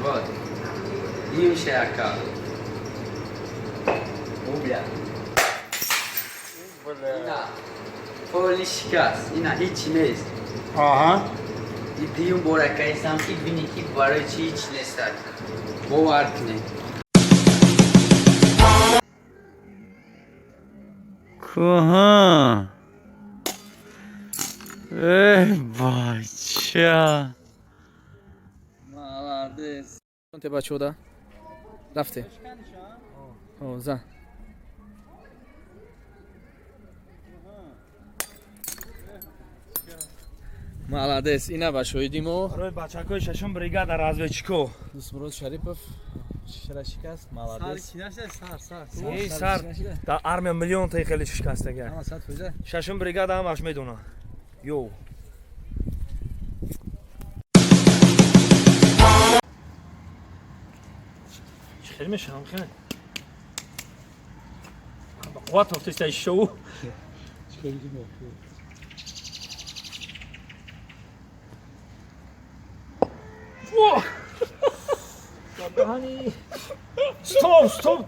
Вот. این شکا. اوبیا. اینا. فولی شکست. اینا هیچی نیست. آها دیدیم برکه سمتی بینی که برای چی هیچ نیست. باور کنی. کوها ای بچه Молодец. Ты бачу, да? Рафте. О, за. Молодец. Ина бачу, идимо. روی بچه کوی ششم بریگاد разведчиков. Дусмурод Шарипов. Шара шикаст. Молодец. ای سر در армия миллион تا خیلی شکستگی. Ама сад фуза. ششم بریگاد هم اش میدونه. یو. خیلی میشم خیلی. با قوت افتیست ایشو. Whoa! Stop, honey. Stop, stop.